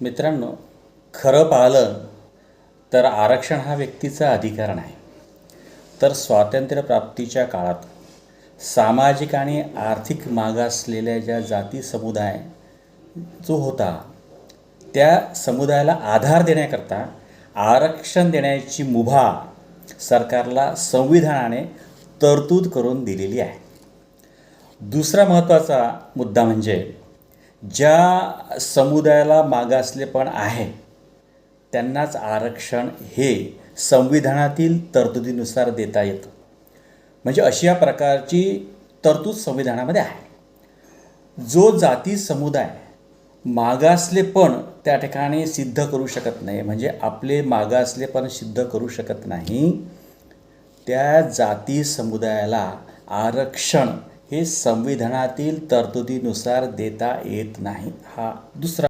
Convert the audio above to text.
मित्रांनो, खरं पाहिलं तर आरक्षण हा व्यक्तीचा अधिकार नाही, तर स्वातंत्र्यप्राप्तीच्या काळात सामाजिक आणि आर्थिक मागासलेल्या ज्या जाती समुदाय जो होता त्या समुदायाला आधार देण्याकरता आरक्षण देण्याची मुभा सरकारला संविधानाने तरतूद करून दिलेली आहे. दुसरा महत्त्वाचा मुद्दा म्हणजे ज्या समुदायाला मागासलेपण आहे त्यांनाच आरक्षण हे संविधानातील तरतुदीनुसार देता येतं. म्हणजे अशा प्रकारची तरतूद संविधानामध्ये आहे. जो जाती समुदाय मागासलेपण त्या ठिकाणी सिद्ध करू शकत नाही, म्हणजे आपले मागासलेपण सिद्ध करू शकत नाही, त्या जाती समुदायाला आरक्षण हे संविधानातील तरतुदीनुसार देता येत नाही. हा दुसरा